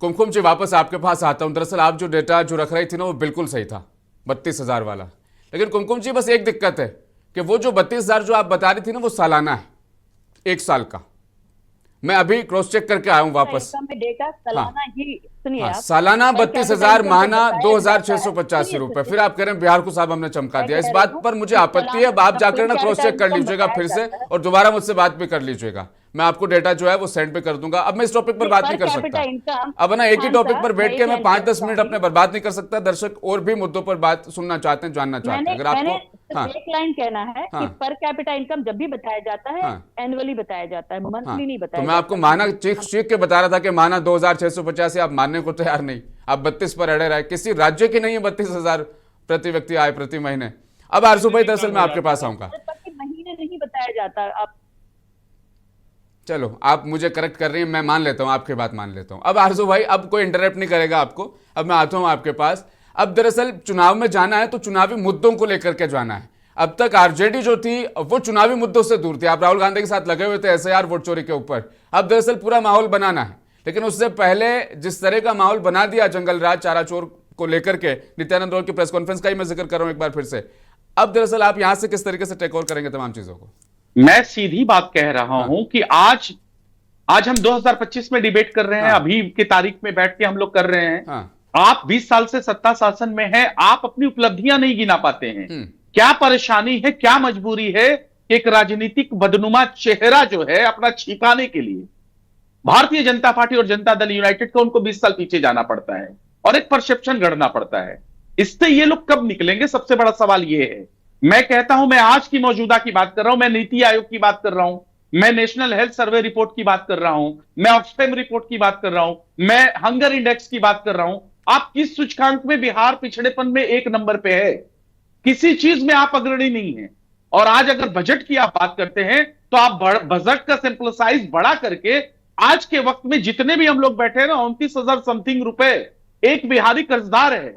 कुमकुम जी वापस आपके पास आता हूं। दरअसल आप जो डेटा जो रख रही थी ना वो बिल्कुल सही था, 32,000 वाला। लेकिन कुमकुम जी बस एक दिक्कत है कि वो जो 32,000 जो आप बता रही थी ना वो सालाना है, 1 साल का। मैं अभी क्रॉस चेक करके आया हूं वापस। इनकम में डेटा हाँ सालाना ही सुनिए हाँ, आप। सालाना पर कैपिटा 32,000, इनकम जो माहना बताया जाता है, 2,685 सुनिए रुपए। सुनिए, फिर आप कह रहे हैं बिहार को साहब हमने चमका मैं दिया। इस कह रही बात हूँ पर मुझे कि आपत्ति है। सालाना अब आप जब जाकर पर ना क्रॉस कैपिटा चेक कर इनकम लीजिएगा बताया फिर से, जाता है, और दोबारा मुझसे बात भी कर लीजिएगा। मैं आपको डेटा जो है वो सेंड पे कर दूंगा। अब मैं इस टॉपिक पर बात पर नहीं कर कैपिटा सकता। इनकम। अब ना एक ही खान टॉपिक पर साहब, मैं बैठ के एक मैं लाइन कहना 5-10 मिनट अपने चाहूंगी। बर्बाद नहीं कर सकता। दर्शक और भी मुद्दों पर बात सुनना चाहते हैं, जानना चाहते मैंने हैं। अगर मैंने आपको सिर्फ हाँ एक लाइन कहना है कि हाँ पर कैपिटा इनकम जब भी बताया जाता है, हाँ एनुअली बताया जाता है, हाँ, मंथली नहीं तो बताया मैं आपको जाता। माना चीख चीख के बता रहा था कि माना 2,685, आप मानने को तैयार नहीं। आप 32 पर अड़े रहे। किसी राज्य की नहीं है 32,000 प्रति व्यक्ति आय प्रति महीने। अब आरजू भाई दरअसल मैं आपके पास आऊंगा। प्रति महीने नहीं बताया जाता। आप चलो आप मुझे करेक्ट कर रही हैं, मैं मान लेता हूं, आपकी बात मान लेता हूं। अब आरजू भाई अब कोई इंटरप्ट नहीं करेगा आपको। अब मैं आता हूं आपके पास। अब दरअसल चुनाव में जाना है तो चुनावी मुद्दों को लेकर के जाना है। अब तक आरजेडी जो थी वो चुनावी मुद्दों से दूर थी। आप राहुल गांधी के साथ लगे हुए थे एसआईआर वोट चोरी के ऊपर। अब दरअसल पूरा माहौल बनाना है, लेकिन उससे पहले जिस तरह का माहौल बना दिया जंगल राज चारा चोर को लेकर के, नित्यानंद राय की प्रेस कॉन्फ्रेंस का ही मैं जिक्र कर रहा हूं एक बार फिर से। अब दरअसल आप यहां से किस तरीके से टेक ओवर करेंगे तमाम चीजों को? मैं सीधी बात कह रहा हाँ हूं कि आज आज हम 2025 में डिबेट कर रहे हैं, हाँ अभी की तारीख में बैठ के हम लोग कर रहे हैं। हाँ। आप 20 साल से सत्ता शासन में हैं, आप अपनी उपलब्धियां नहीं गिना पाते हैं। क्या परेशानी है, क्या मजबूरी है कि एक राजनीतिक बदनुमा चेहरा जो है अपना छिपाने के लिए भारतीय जनता पार्टी और जनता दल यूनाइटेड को उनको 20 साल पीछे जाना पड़ता है और एक परसेप्शन गढ़ना पड़ता है। इससे ये लोग कब निकलेंगे, सबसे बड़ा सवाल ये है। मैं कहता हूं, मैं आज की मौजूदा की बात कर रहा हूं, मैं नीति आयोग की बात कर रहा हूं, मैं नेशनल हेल्थ सर्वे रिपोर्ट की बात कर रहा हूं, मैं ऑक्सफैम रिपोर्ट की बात कर रहा हूं, मैं हंगर इंडेक्स की बात कर रहा हूं। आप किस सूचकांक में बिहार पिछड़ेपन में 1 नंबर पे है? किसी चीज में आप अग्रणी नहीं है। और आज अगर बजट की आप बात करते हैं तो आप बजट का सैंपल साइज बड़ा करके आज के वक्त में जितने भी हम लोग बैठे हैं ना, 29,000 समथिंग रुपए एक बिहारी कर्जदार है।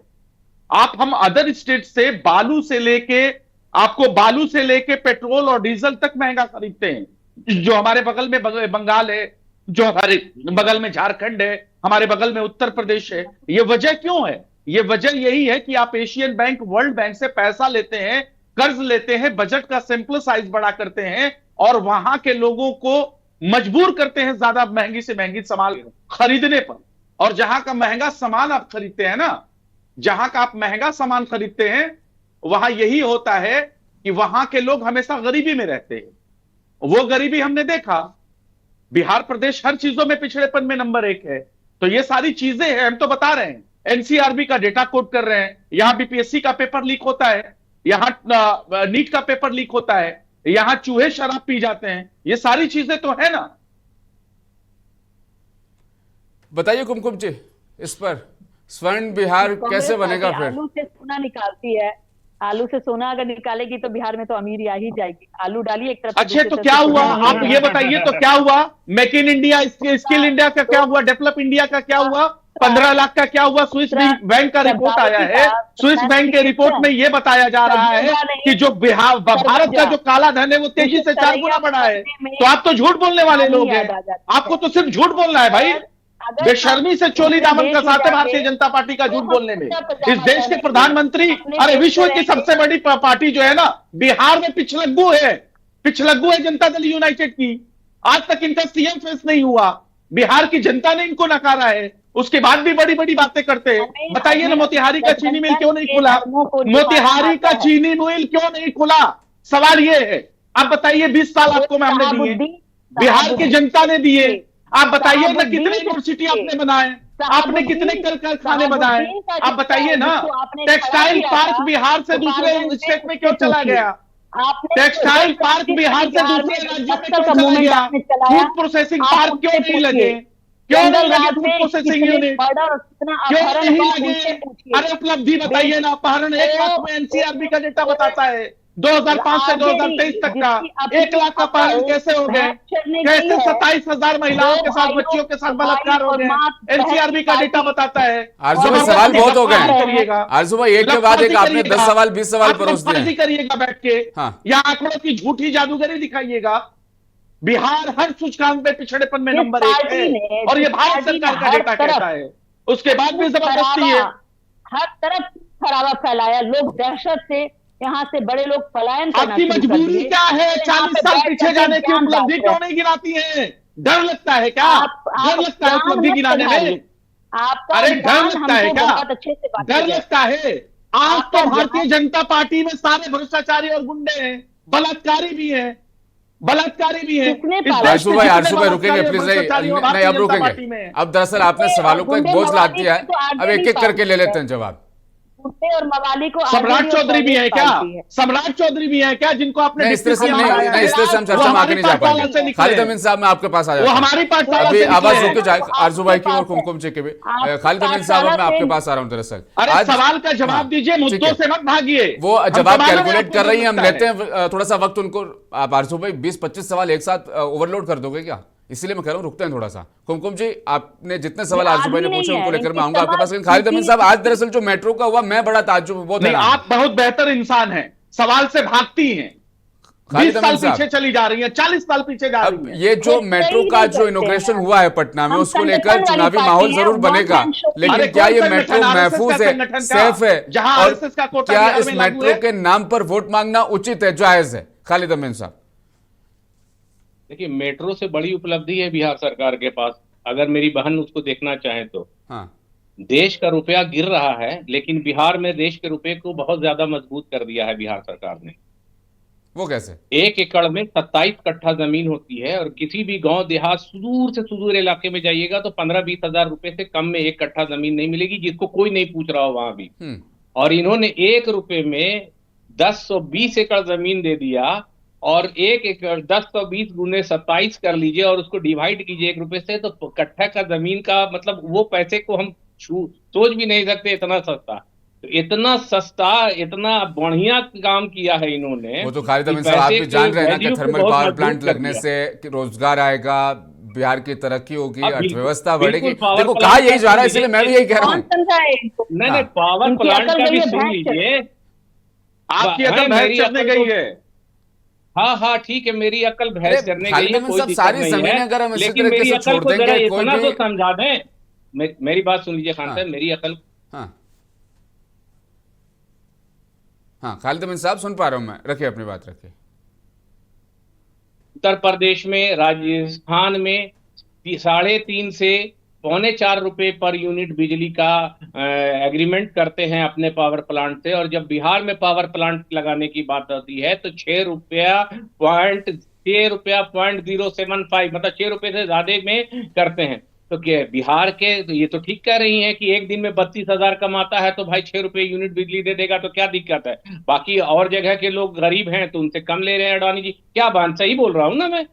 आप हम अदर स्टेट से बालू से लेके, आपको बालू से लेके पेट्रोल और डीजल तक महंगा खरीदते हैं। जो हमारे बगल में बंगाल है, जो हमारे बगल में झारखंड है, हमारे बगल में उत्तर प्रदेश है। ये वजह क्यों है? ये वजह यही है कि आप एशियन बैंक, वर्ल्ड बैंक से पैसा लेते हैं, कर्ज लेते हैं, बजट का सैंपल साइज बड़ा करते हैं और वहां के लोगों को मजबूर करते हैं ज्यादा महंगी से महंगी सामान खरीदने पर। और जहां का महंगा सामान आप खरीदते हैं ना, जहां का आप महंगा सामान खरीदते हैं, वहां यही होता है कि वहां के लोग हमेशा गरीबी में रहते हैं। वो गरीबी हमने देखा। बिहार प्रदेश हर चीजों में पिछड़ेपन में नंबर 1 है। तो ये सारी चीजें हैं, हम तो बता रहे हैं। एनसीआरबी का डेटा कोट कर रहे हैं। यहां बीपीएससी का पेपर लीक होता है, यहां नीट का पेपर लीक होता है, यहां चूहे शराब पी जाते हैं। ये सारी चीजें तो है ना। बताइए कुमकुम जी, इस पर स्वर्ण बिहार कांग्रेस कैसे बनेगा पार्टी फिर? आलू से सोना निकालती है। आलू से सोना अगर निकालेगी तो बिहार में तो अमीरी आ ही जाएगी। आलू डालिए एक तरफ से, अच्छे, दूसरी तो तरफ क्या से हुआ? सोना आप ये बताइए, तो क्या हुआ? Make in India, skill India का क्या हुआ? डेवलप इंडिया का क्या हुआ? 15 लाख का क्या हुआ? स्विस बैंक का रिपोर्ट आया है। स्विस बैंक के रिपोर्ट में यह बताया जा रहा है कि जो बिहार, भारत का जो काला धन है वो तेजी से 4 गुना बढ़ा है। तो आप तो झूठ बोलने वाले लोग हैं। आपको तो सिर्फ झूठ बोलना है भाई। बेशर्मी से चोली दामन कसाते भारतीय जनता पार्टी का झूठ बोलने में। इस देश के प्रधानमंत्री, अरे विश्व की सबसे बड़ी पार्टी जो है ना, बिहार में पिछलग्गू है। पिछलग्गू है जनता दल यूनाइटेड की। आज तक इनका सीएम फेस नहीं हुआ। बिहार की जनता ने इनको नकारा है, उसके बाद भी बड़ी बड़ी बातें करते हैं। बताइए ना, मोतिहारी का चीनी मिल क्यों नहीं खुला? मोतिहारी का चीनी मिल क्यों नहीं खुला? सवाल ये है। आप बताइए, 20 साल आपको हमने दिए, बिहार की जनता ने दिए। आप बताइए ना, कितने यूनिवर्सिटी आपने बनाए, आपने कितने कल कारखाने बनाए? आप बताइए ना। टेक्सटाइल पार्क बिहार से दूसरे स्टेट में क्यों चला गया? टेक्सटाइल पार्क बिहार से दूसरे राज्यों में क्यों चला गया? फूड प्रोसेसिंग पार्क क्यों नहीं लगे? क्यों नहीं लगे फूड प्रोसेसिंग यूनिट? क्यों नहीं लगे? अरे उपलब्धि बताइए ना। अपहरण 1 लाख में एनसीआरबी का डेटा बताता है। 2005 से 2023 तक का 1 लाख का अपहरण कैसे हो गए? कैसे 27,000 महिलाओं के साथ, बच्चियों के साथ बलात्कार हो गए? एनसीआरबी का डेटा बताता है। आरजू भाई सवाल बहुत हो गए। करिएगा आरजू भाई एक के बाद एक आपने 10 सवाल 20 सवाल परोस दिए हैं। करिएगा बैठ के, हाँ या आंकड़ों की झूठी जादूगरी दिखाइएगा। बिहार हर सूचकांक में पिछड़ेपन में जिस नंबर 1 पार्टी है, ने और ये जिस भारत पार्टी ने सरकार का हर डेटा तरफ कहता है, उसके बाद भी जबरदस्ती है। हर तरफ खराबा फैलाया, लोग दहशत से यहाँ से बड़े लोग पलायन करना आपकी शुरू कर मजबूरी दिए। क्या है? तो यहाँ 40 पे साल बैठ पीछे करके जाने की ज्ञान उपलब्धि बांट रहे क्यों हैं। नहीं गिनाती हैं? डर लगता है क्या? डर आप लगता है ज्ञान उपलब्धि मत गिनाने में? सुधारिए। आपका अरे डर ज्ञान लगता है हमको क्या? बहुत अच्छे से डर वाकिफ है। लगता है? आज आपका तो भारतीय ज्ञान जनता पार्टी में सारे भ्रष्टाचारी और गुंडे हैं, बलात्कारी भी हैं, बलात्कारी भी हैं। किसने इस पाला? देश आरजू में भाई, जितने आरजू भाई रुकेंगे बलात्कारी और प्लीज, भ्रष्टाचारी नहीं वो नहीं, भारतीय अब जनता रुकेंगे। पार्टी में हैं। अब दरअसल आपने सवालों को एक गुंडे बोझ लाद मवाली दिया है, को अब आरजेडी एक एक करके ले पालती लेते है। हैं जवाब। गुंडे और मवाली को सम्राट आरजेडी और चौधरी भी है कांग्रेस क्या? पालती है। सम्राट चौधरी भी है क्या, जिनको आपने नहीं, इस तरह से डिप्टी सीएम नहीं, बनाया नहीं, है? इस तरह से हम वो चर्चा में आगे हमारी नहीं जा पाठशाला पाएंगे। से निकले खालिद हैं। अमीन साहब, मैं आपके पास आ वो जाता हूं। हमारी पाठशाला अभी से निकले आवाज हैं। रुक जाए, आपके आरजू भाई की और पास है। कुमकुम जी की भी। आप खालिद अमीन साहब, अब मैं पाठशाला आपके से- पास आ रहा हूं दरअसल। अरे आज सवाल का जवाब हाँ, दीजिए, ठीक मुद्दों है। से मत भागिए। वो हम जवाब सवालों में कैलकुलेट आपको कर रही हैं, हम लगता लेते है। हैं थोड़ा सा वक्त उनको। आप आरजू भाई 20-25 सवाल एक साथ ओवरलोड कर दोगे क्या? इसीलिए मैं कह रहा हूं रुकते हैं थोड़ा सा। कुमकुम जी, आपने जितने सवाल आरजू भाई ने पूछे उनको लेकर मैं आऊंगा आपके पास, लेकिन खालिद अमीन साहब, आज दरअसल जो मेट्रो का हुआ, मैं बड़ा ताज्जुब, बहुत नहीं, हैरान हूं। आप बहुत बेहतर इंसान हैं, सवाल से भागती हैं। 20 खालिद साल अमीन साहब, पीछे चली जा रही हैं, 40 साल पीछे जा अब रही हैं। ये जो ये मेट्रो सही का नहीं जो करते इनोग्रेशन हैं। हुआ है पटना में, हम उसको संगठन लेकर वाली चुनावी पार्टी माहौल है, जरूर वन बनेगा, मैन शो। लेकिन अरे क्या कौन ये संगठन? मेट्रो आरएसएस का महफूज है, संगठन का, सेफ है, जहां और आरएसएस का कोटा क्या बिहार इस में लागू मेट्रो है? के नाम पर वोट मांगना उचित है, जायज है? खालिद अमीन साहब। देखिए, मेट्रो से बड़ी उपलब्धि है बिहार सरकार के पास, अगर मेरी बहन उसको देखना चाहे तो। हाँ, देश का रुपया गिर रहा है, लेकिन बिहार में देश के रुपये को बहुत ज्यादा मजबूत कर दिया है बिहार सरकार ने। वो कैसे? 1 एकड़ में 27 कट्ठा जमीन होती है, और किसी भी गांव देहात सुदूर से सुदूर इलाके में जाइएगा तो 15-20 हजार रुपए से कम में 1 कट्ठा जमीन नहीं मिलेगी, जिसको कोई नहीं पूछ रहा हो वहां भी। और इन्होंने 1 रुपए में 10-20 एकड़ जमीन दे दिया, और 1 एकड़ 10-20 गुने 27 कर लीजिए और उसको डिवाइड कीजिए 1 रुपए से, तो कट्ठा का जमीन का मतलब वो पैसे को हम सोच भी नहीं सकते, इतना सस्ता। तो इतना सस्ता, इतना बढ़िया काम किया है इन्होंने। वो तो खालिद अमीन कि साहब, आप भी पैसे जान के रहे हैं ना कि वैल्यू को थर्मल बहुत पावर मजबूत प्लांट कर लगने दिया। से कि रोजगार आएगा, बिहार की तरक्की होगी, अब अर्थव्यवस्था बिल्कुल बढ़ेगी। पावर देखो, प्लांट कहा यही का जा रहा है, सुन इसलिए मैं भी यही कह रहा कौन हूँ। समझाए इनको? नहीं हाँ। नहीं, पावर इनकी प्लांट अकल का गई भी है सुन भैंस लीजिए। आपकी भाई, अकल भैंस मेरी चढ़ने अकल गई तो- है। हाँ हाँ ठीक है, मेरी अकल अरे भैंस करने गई खालिद है, अमीन कोई साहब, दिक्कत सारी नहीं जमीनें है। अगर हम इसी लेकिन तरीके मेरी से अकल छोड़ को जरा देंगे, कोई इतना भी। तो समझा दें। मेरी बात सुन लीजिए खान हाँ। साहब, मेरी अकल। हाँ हाँ, खालिद अमीन साहब सुन पा रहा हूं मैं, रखिए अपनी बात रखिए। उत्तर प्रदेश में, राजस्थान में 3.5 से 3.25 रुपए पर यूनिट बिजली का एग्रीमेंट करते हैं अपने पावर प्लांट से, और जब बिहार में पावर प्लांट लगाने की बात आती है तो 6 रुपया 075, मतलब 6 रुपए से ज्यादा में करते हैं। तो क्या बिहार के, तो ये तो ठीक कह रही हैं कि एक दिन में 32,000 कमाता है तो भाई 6 रुपए यूनिट बिजली दे देगा तो क्या दिक्कत है। बाकी और जगह के लोग गरीब हैं तो उनसे कम ले रहे हैं अडानी जी। क्या बात, सही बोल रहा हूं ना मैं?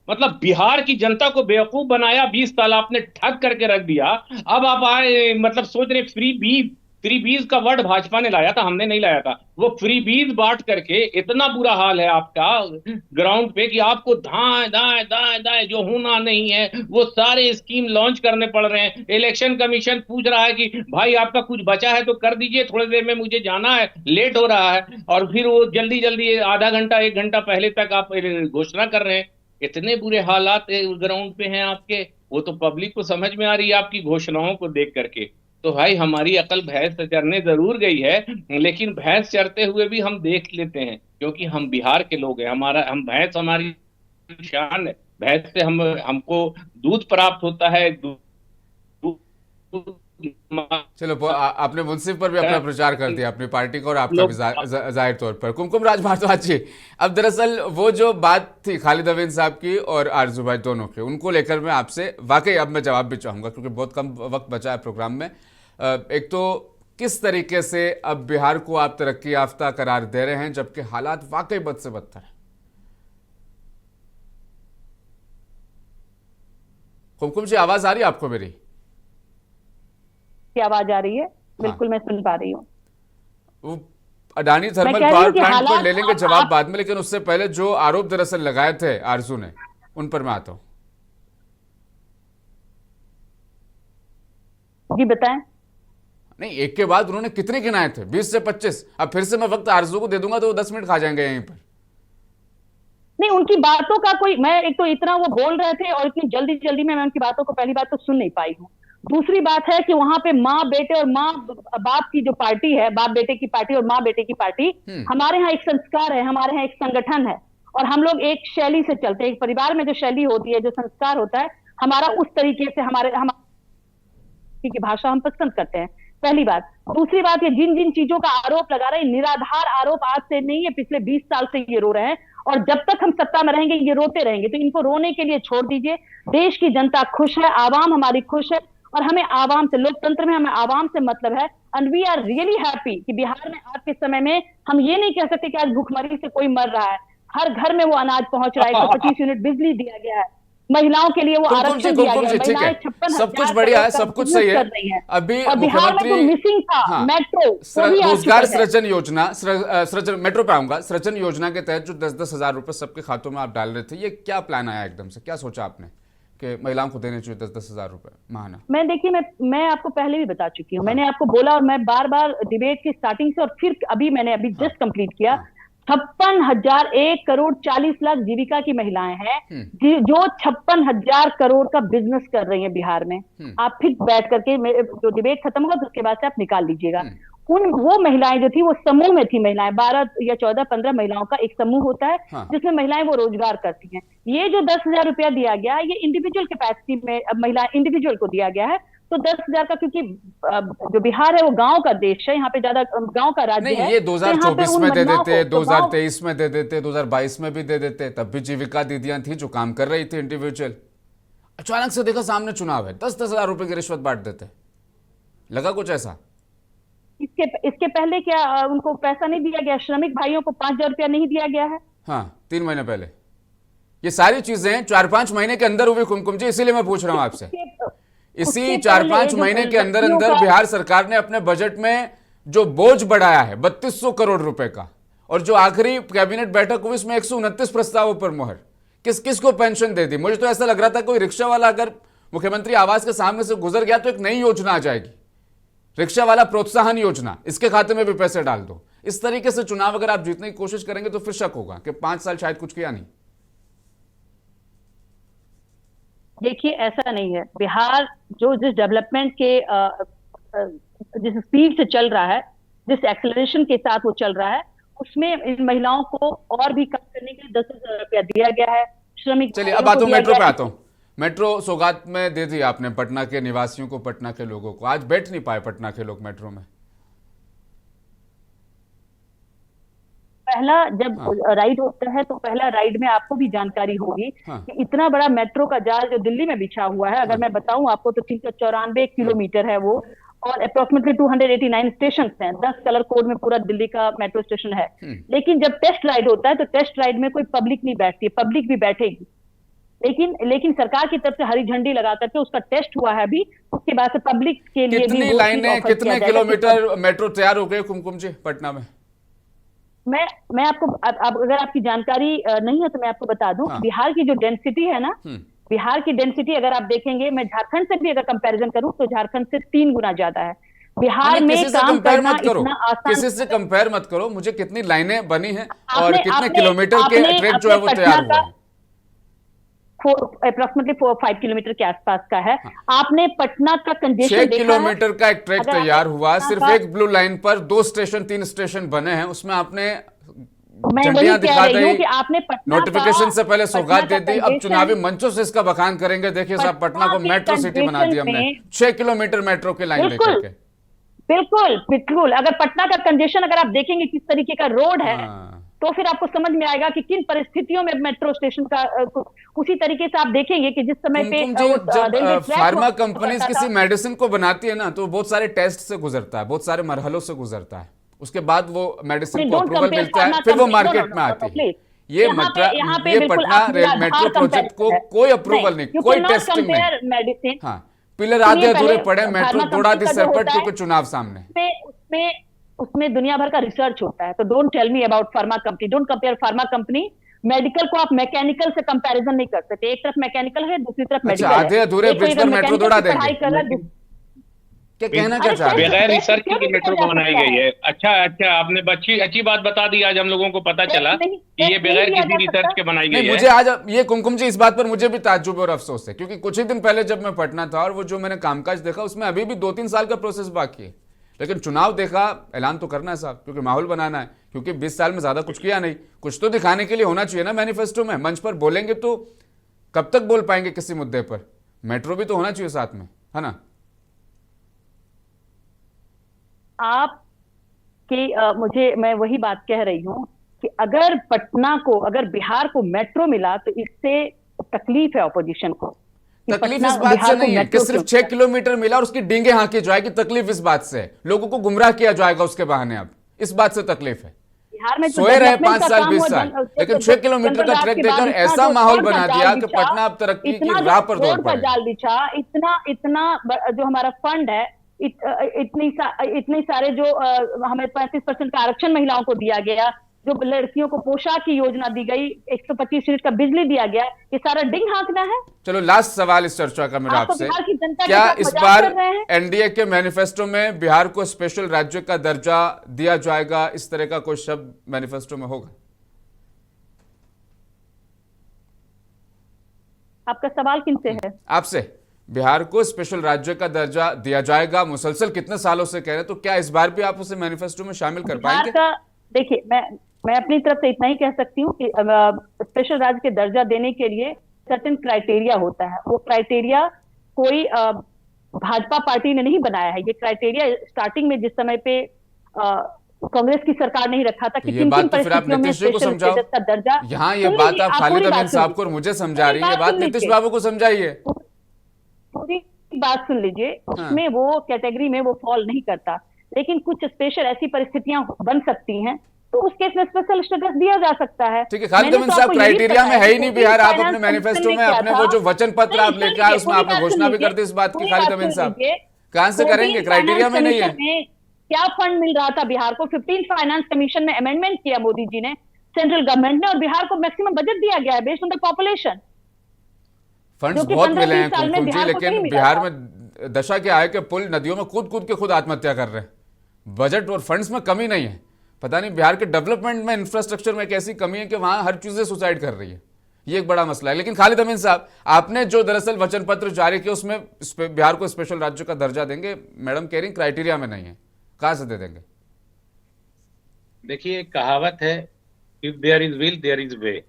मतलब बिहार की जनता को बेवकूफ बनाया, 20 साल आपने ठग करके रख दिया। अब आप आए, मतलब सोच रहे फ्री बीज का वर्ड भाजपा ने लाया था, हमने नहीं लाया था। वो फ्री बीज बांट करके इतना बुरा हाल है आपका ग्राउंड पे कि आपको दाएं दाएं दाएं दाएं जो होना नहीं है वो सारे स्कीम लॉन्च करने पड़ रहे हैं। इलेक्शन कमीशन पूछ रहा है कि भाई आपका कुछ बचा है तो कर दीजिए, थोड़ी देर में मुझे जाना है, लेट हो रहा है। और फिर वो जल्दी जल्दी आधा घंटा 1 घंटा पहले तक आप घोषणा कर रहे हैं। इतने बुरे हालात ग्राउंड पे हैं आपके, वो तो पब्लिक को समझ में आ रही है आपकी घोषणाओं को देख करके। तो भाई हमारी अकल भैंस चरने जरूर गई है, लेकिन भैंस चरते हुए भी हम देख लेते हैं, क्योंकि हम बिहार के लोग हैं। हम भैंस हमारी शान है। भैंस से हमको दूध प्राप्त होता है। चलो, आपने मुंसिफ पर भी अपना प्रचार कर दिया, अपनी पार्टी का और आपका भी जाहिर तौर पर। कुमकुम राज भारद्वाज जी, अब दरअसल वो जो बात थी खालिद अमीन साहब की और आरजू भाई दोनों की, उनको लेकर मैं आपसे वाकई अब मैं जवाब भी चाहूंगा, क्योंकि बहुत कम वक्त बचा है प्रोग्राम में। एक तो किस तरीके से अब बिहार को आप तरक्की याफ्ता करार दे रहे हैं, जबकि हालात वाकई बद से बदतर है। कुमकुम जी, आवाज आ रही है आपको मेरी? की आवाज आ रही है? बिल्कुल, मैं सुन पा रही हूँ। वो अडानी थर्मल पावर प्लांट पर ले लेंगे जवाब बाद में, लेकिन उससे पहले जो आरोप दरअसल लगाए थे आरजू ने, उन पर मैं आता हूं। जी बताएं। नहीं, एक के बाद उन्होंने कितने गिनाए थे? 20 से 25। अब फिर से मैं वक्त आरजू को दे दूंगा तो वो 10 मिनट खा जाएंगे यहीं पर। नहीं, उनकी बातों का कोई, मैं एक तो इतना वो बोल रहे थे और इतनी जल्दी जल्दी में मैं उनकी बातों को पहली बात तो सुन नहीं पाई हूँ। दूसरी बात है कि वहां पे माँ बेटे और माँ बाप की जो पार्टी है, बाप बेटे की पार्टी और माँ बेटे की पार्टी, हमारे यहाँ एक संस्कार है, हमारे यहाँ एक संगठन है और हम लोग एक शैली से चलते हैं। एक परिवार में जो शैली होती है, जो संस्कार होता है हमारा, उस तरीके से हमारी की भाषा हम पसंद करते हैं, पहली बात। दूसरी बात, ये जिन जिन चीजों का आरोप लगा रहे हैं, निराधार आरोप आज से नहीं है, पिछले 20 साल से ये रो रहे हैं और जब तक हम सत्ता में रहेंगे ये रोते रहेंगे। तो इनको रोने के लिए छोड़ दीजिए। देश की जनता खुश है, आवाम हमारी खुश है और हमें आवाम से, लोकतंत्र में हमें आवाम से मतलब है। And we are really happy कि बिहार में आज के समय में हम ये नहीं कह सकते कि आज भूखमरी से कोई मर रहा है। हर घर में वो अनाज पहुंच रहा है, 125 यूनिट बिजली दिया गया है, महिलाओं के लिए वो आरक्षण दिया गया है, महिलाएं 56,000 सब कुछ बढ़िया है, सब कुछ सही है। अभी मुख्यमंत्री मिसिंग था मेट्रो, रोजगार सृजन योजना, मेट्रो पे आऊंगा, सृजन योजना के तहत जो 10-10 हजार रुपए सबके खातों में आप डाल रहे थे, ये क्या प्लान आया एकदम से? क्या सोचा आपने कि महिलाओं को देने चाहिए 10-10 हजार रुपए माहाना? देखिए, मैं आपको पहले भी बता चुकी हूँ, मैंने आपको बोला और मैं बार बार डिबेट की स्टार्टिंग से और फिर मैंने अभी जस्ट कंप्लीट किया, 56,000 1 करोड़ 40 लाख जीविका की महिलाएं हैं जो 56,000 करोड़ का बिजनेस कर रही हैं बिहार में। आप फिर बैठ करके जो डिबेट खत्म होगा तो उसके बाद से आप निकाल लीजिएगा। वो महिलाएं जो थी वो समूह में थी, महिलाएं 12 या 14-15 महिलाओं का एक समूह होता है जिसमें महिलाएं वो रोजगार करती हैं। ये जो 10,000 रुपया दिया गया ये इंडिविजुअल कैपेसिटी में, अब महिला इंडिविजुअल को दिया गया है, तो 10,000 का, क्योंकि जो बिहार है वो गांव का देश है, यहाँ पे ज्यादा गांव का राज्य है। ये 2024 में दे देते, 2023 में दे देते, 2022 में भी दे देते, तब भी जीविका दीदियां थी जो काम कर रही थी इंडिविजुअल। अचानक से देखा सामने चुनाव है, 10-10 हजार रुपए की रिश्वत बांट देते, लगा कुछ ऐसा? इसके पहले क्या उनको पैसा नहीं दिया गया? श्रमिक भाइयों को 5,000 रुपया नहीं दिया गया है? हाँ, 3 महीने पहले। ये सारी चीजें 4-5 महीने के अंदर हुई कुमकुम जी, इसीलिए मैं पूछ रहा हूं आपसे। इसी 4-5 महीने के अंदर अंदर बिहार सरकार ने अपने बजट में जो बोझ बढ़ाया है 3200 करोड़ रुपए का, और जो आखिरी कैबिनेट बैठक हुई इसमें 129 प्रस्तावों पर मुहर। किस किस को पेंशन दे दी? मुझे तो ऐसा लग रहा था कोई रिक्शा वाला अगर मुख्यमंत्री आवास के सामने से गुजर गया तो एक नई योजना आ जाएगी, रिक्शा वाला प्रोत्साहन योजना, इसके खाते में भी पैसे डाल दो। इस तरीके से चुनाव अगर आप जीतने की कोशिश करेंगे तो फिर शक होगा कि 5 साल शायद कुछ किया नहीं। देखिए, ऐसा नहीं है। बिहार जो जिस डेवलपमेंट के जिस स्पीड से चल रहा है, जिस एक्सेलरेशन के साथ वो चल रहा है, उसमें इन महिलाओं को और भी काम करने के लिए 10,000 रुपया दिया गया है। श्रमिक, चलिए अब आता हूं मेट्रो पे आता हूं। मेट्रो सौगात में दे दी आपने पटना के निवासियों को, पटना के लोगों को, आज बैठ नहीं पाए पटना के लोग मेट्रो में। पहला जब राइड होता है तो पहला राइड में आपको भी जानकारी होगी कि इतना बड़ा मेट्रो का जाल जो दिल्ली में बिछा हुआ है, अगर मैं बताऊं आपको तो 394 किलोमीटर है वो, और अप्रोक्सीमेटली 289 स्टेशन हैं, 10 कलर कोड में पूरा दिल्ली का मेट्रो स्टेशन है। लेकिन जब टेस्ट राइड होता है तो टेस्ट राइड में कोई पब्लिक नहीं बैठती, पब्लिक भी बैठेगी, लेकिन सरकार की तरफ से हरी झंडी लगा करके उसका टेस्ट हुआ है अभी, उसके बाद से पब्लिक के लिए कितनी लाइनें, कितने किलोमीटर मेट्रो तैयार हो गए कुमकुम जी पटना में? मैं आपको, अगर आपकी जानकारी नहीं है तो मैं आपको बता दूं, बिहार की जो डेंसिटी है ना, बिहार की डेंसिटी अगर आप देखेंगे, मैं झारखंड से भी अगर कंपैरिजन करूं तो झारखंड से 3 गुना ज्यादा है। बिहार में काम करना इतना आसान, किसी से कंपेयर मत करो, मुझे कितनी लाइनें बनी हैं और कितने किलोमीटर के ट्रैक जो है वो तैयार हुआ है। अप्रोक्सीमेटली 4-5 किलोमीटर के आसपास का है। आपने पटना का कंजेशन 6 किलोमीटर का एक ट्रैक तैयार हुआ, सिर्फ एक ब्लू लाइन पर 2 स्टेशन 3 स्टेशन बने हैं, उसमें आपने झंडियां दिखा दी, नोटिफिकेशन से पहले सौगात दे दी, अब चुनावी मंचों से इसका बखान करेंगे। देखिए साहब, पटना को मेट्रो सिटी बना दी हमने, 6 किलोमीटर मेट्रो की लाइन लेकर के। बिल्कुल अगर पटना का कंजेशन अगर आप देखेंगे किस तरीके का रोड है तो फिर आपको समझ में आएगा कि किन परिस्थितियों में मेट्रो स्टेशन का, उसी तरीके से आप देखेंगे कि जिस समय पे जब फार्मा कंपनी किसी मेडिसिन को बनाती है ना तो बहुत सारे टेस्ट से गुजरता है, बहुत सारे मरहलों से गुजरता है, उसके बाद वो मेडिसिन को अप्रूवल मिलता है, फिर वो मार्केट में आती है। ये पटना रेल मेट्रो प्रोजेक्ट को कोई अप्रूवल नहीं, कोई टेस्टिंग नहीं। हाँ, पिलर आधे अधूरे पड़े, मेट्रो थोड़ा सेपरेट क्योंकि चुनाव सामने। उसमें दुनिया भर का रिसर्च होता है। तो don't tell me about pharma company, don't compare pharma company. Medical को आप मैकेनिकल से कंपैरिजन नहीं कर सकते, एक तरफ मैकेनिकल है दूसरी तरफ मेडिकल है। आधे अधूरे ब्रिज पर मेट्रो दौड़ा देंगे। क्या कहना क्या चाह रहे हैं? बगैर रिसर्च क्यों की नहीं मेट्रो किया जा बनाई सकता गई है? है। अच्छा अच्छा, आपने अच्छी अच्छी बात बता दी, आज हम लोगों को पता चला नहीं, कि ये नहीं बगैर किया किसी जा रिसर्च सकता। के बनाई नहीं, गई मुझे है। आज ये कुमकुम जी, इस बात पर मुझे भी ताज्जुब और अफसोस है, क्योंकि कुछ ही दिन पहले जब मैं पटना था और वो जो मैंने कामकाज देखा उसमें अभी भी 2-3 साल का प्रोसेस बाकी है, लेकिन चुनाव देखा, ऐलान तो करना है साहब, क्योंकि माहौल बनाना है, क्योंकि 20 साल में ज्यादा कुछ किया नहीं, कुछ तो दिखाने के लिए होना चाहिए ना मैनिफेस्टो में। मंच पर बोलेंगे तो कब तक बोल पाएंगे किसी मुद्दे पर? मेट्रो भी तो होना चाहिए साथ में, है ना? आप मैं वही बात कह रही हूँ कि अगर पटना को, अगर बिहार को मेट्रो मिला तो इससे तकलीफ है ऑपोजिशन को कि तकलीफ पटना इस बात से बिहार को नहीं है कि मेट्रो सिर्फ क्यों 6 किलोमीटर मिला और उसकी डींगे हाँकी जाएगी, तकलीफ इस बात से है, लोगों को गुमराह किया जाएगा उसके बहाने। अब इस बात से तकलीफ है। बिहार में तो सोए रहे डेवलपमेंट 5 का साल काम 20 हुआ, साल, लेकिन तो 6 किलोमीटर का चंद्रबास ट्रैक के बाद देकर इतना ऐसा जो माहौल रोड का बना जाल दिया कि बिछा, पटना अब तरक्की की इतना जो राह पर दौड़ रोड का पड़ेगा। जाल बिछा, इतना जो हमारा फंड है, इतनी सारे जो हमें 35% का आरक्षण महिलाओं को दिया गया, जो लड़कियों को पोशाक की योजना दी गई, 125 यूनिट का बिजली दिया गया, ये सारा डिंग हाँकना है। चलो लास्ट सवाल इस चर्चा का मेरा आप तो आपसे, बिहार की जनता के क्या साथ इस मजाक बार कर रहे हैं? एनडीए के मैनिफेस्टो में बिहार को स्पेशल राज्य का दर्जा दिया जाएगा, इस तरह का कोई शब्द मैनिफेस्टो में होगा? आपका सवाल किनसे है? आपसे। बिहार को स्पेशल राज्य का दर्जा दिया जाएगा, मुसलसल कितने सालों से कह रहे हैं, तो क्या इस बार भी आप उसे मैनिफेस्टो में शामिल कर बिहार पाएंगे? का, देखिए, मैं अपनी तरफ से इतना ही कह सकती हूँ कि स्पेशल राज्य के दर्जा देने के लिए सर्टेन क्राइटेरिया होता है। वो क्राइटेरिया कोई भाजपा पार्टी ने नहीं बनाया है। ये क्राइटेरिया स्टार्टिंग में जिस समय पे कांग्रेस की सरकार नहीं रखा था कि ये किन बात किन तो फिर आप परिस्थितियों में नीतीश जी को स्पेशल समझाओ। स्टेटस का दर्जा। यहाँ ये सुन बात लीजिए, आप आप खालिद पूरी अमीन बात सुन साहब को और लीजिए। मुझे समझा रही है, ये पूरी बात सुन नीतीश लीजिए। बाबू को समझाइए। पूरी बात सुन लीजिए, उसमें वो कैटेगरी में वो फॉल नहीं करता, लेकिन कुछ स्पेशल ऐसी परिस्थितियां बन सकती हैं तो उस केस में स्पेशल स्टेटस दिया जा सकता है। ठीक है, खालिद मैंने अमीन तो साहब, आपको यही क्राइटेरिया में बताया है ही कि नहीं पूरी बिहार। आप फाइनेंस अपने मैनिफेस्टो कमीशन में ने अपने किया वो था। जो वचन पत्र आप नहीं, लेके आए उसमें पूरी आपने बात घोषणा सुन भी कर दी इस बात की। पूरी खालिद बात अमीन सुन साहब लीजिए। कहां से करेंगे? 14 क्राइटेरिया में नहीं है। फाइनेंस कमीशन में क्या फंड मिल रहा था बिहार को? 15 फाइनेंस कमीशन में अमेंडमेंट किया मोदी जी ने, सेंट्रल गवर्नमेंट ने, और बिहार को मैक्सिमम बजट दिया गया है based on the population. Funds जो कि बहुत 15-20 मिले हैं साल में कुमकुम जी, बिहार को लेकिन नहीं मिला बिहार था। में दशा क्या है कि पुल नदियों में कूद कूद के खुद आत्महत्या कर रहे हैं। बजट और फंड्स में कमी नहीं है, पता नहीं बिहार के डेवलपमेंट में, इंफ्रास्ट्रक्चर में कैसी कमी है कि वहां हर चीजें सुसाइड कर रही है। ये एक बड़ा मसला है। लेकिन खालिद अमीन साहब, आपने जो दरअसल वचन पत्र जारी किया उसमें बिहार को स्पेशल राज्य का दर्जा देंगे, मैडम कह रही क्राइटेरिया में नहीं है, कहां से दे देंगे? देखिए, एक कहावत है, if there is will there is way.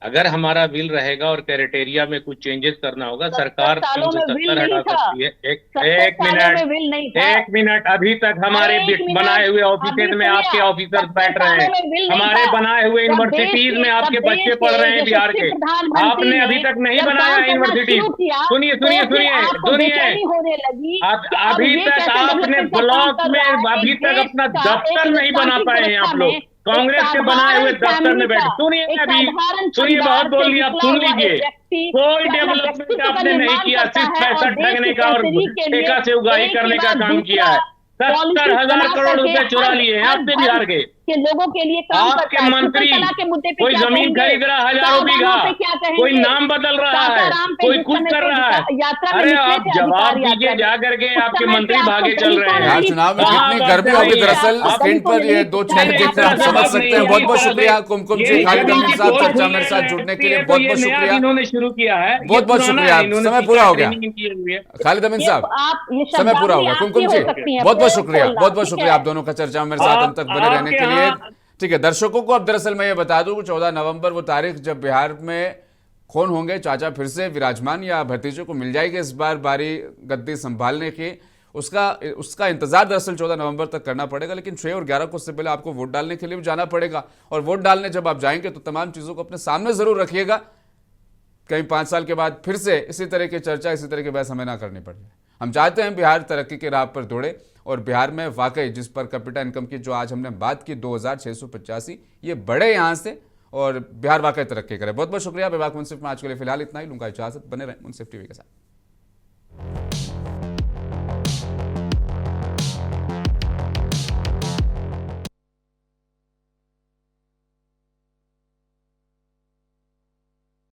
अगर हमारा विल रहेगा और क्राइटेरिया में कुछ चेंजेस करना होगा, सरकार 70 सालों में विल 370 नहीं हटा था। सकती है। 70 एक सालों में मिनट, विल नहीं था। एक मिनट, अभी तक हमारे एक मिनट, बनाए हुए अभी ऑफिसेज में सुनिए, आपके ऑफिसर्स 70 बैठ रहे सालों हैं, में विल नहीं हमारे था। बनाए हुए जब यूनिवर्सिटीज में आपके जब बच्चे देश पढ़ के रहे हैं बिहार यशस्वी के। प्रधानमंत्री आपने अभी ने तक नहीं जब बनाया काम करना यूनिवर्सिटीज। शुरू किया, सुनिए तो सुनिए फिर सुनिए आपको सुनिए, बेचैनी होने लगी कि अब अभी ये तक कैसे आपने डेवलपमेंट का काम ब्लॉक कर में रहा है? अभी एक तक देश अपना का, दफ्तर एक नहीं बना लोकतांत्रिक पाए हैं व्यवस्था आप लोग। में कांग्रेस के बनाए हुए दफ्तर में बैठे। सुनिए, अभी सुनिए, बहुत बोल लिया, आप सुन लीजिए। कोई डेवलपमेंट आपने नहीं किया, सिर्फ पैसा ठगने का और ठेका से उगाही करने का काम किया है। 70,000 करोड़ रुपए चुरा लिए हैं आपने बिहार के लोगों के लिए काम आपके करता है। मंत्री। शुक्र कला के मुद्दे पे कोई क्या जमीन कहेंगे? खरीद रहा हजारों बीघा, सासाराम पे क्या कहेंगे? कोई नाम बदल रहा है, सासाराम पे कोई जिस कुछ समय कर पे रहा है। यात्रा में अरे निकले आप थे जवाब अधिकार दीजिए यात्रा जा में। करके, उस आपके समय मंत्री पे आपको भागे चल रहे हैं। यार चुनाव में कहाँ कितनी बात गर्मी कर होगी रही है? दरअसल आप स्क्रीन पर ये दो चेहरे दिख रहे हैं, आप समझ सकते हैं। बहुत बहुत शुक्रिया कुमकुम जी, खालिद अमीन साहब चर्चा मेरे साथ जुड़ने के लिए बहुत बहुत शुक्रिया। इन्होंने शुरू किया है, बहुत बहुत शुक्रिया, समय पूरा हो गया। खालिद अमीन साहब, समय पूरा हो गया। कुमकुम जी, बहुत बहुत शुक्रिया, बहुत बहुत शुक्रिया आप दोनों का चर्चा में मेरे साथ अंत तक बने रहने के लिए। ठीक है, दर्शकों को अब दरअसल मैं ये बता दूं, 14 नवंबर वो तारीख जब बिहार में कौन होंगे चाचा फिर से विराजमान या भतीजे को मिल जाएगी इस बार बारी गद्दी संभालने की, उसका इंतजार दरअसल 14 नवंबर तक करना पड़ेगा। लेकिन 6 और 11 को उससे पहले आपको वोट डालने के लिए भी जाना पड़ेगा। और वोट डालने जब आप जाएंगे तो तमाम चीज़ों को अपने सामने ज़रूर रखिएगा, कहीं 5 साल के बाद फिर से इसी तरह की चर्चा, इसी तरह की बहस हमें ना करनी पड़े। हम चाहते हैं बिहार तरक्की के राह पर दौड़े, और बिहार में वाकई जिस पर कैपिटा इनकम की जो आज हमने बात की 2685, ये बढ़े यहाँ से और बिहार वाकई तरक्की करे। बहुत बहुत शुक्रिया। विभाग मुंसिफ में आज के लिए फिलहाल इतना ही लूंगा इजाजत, बने रहें मुंसिफ टीवी के साथ।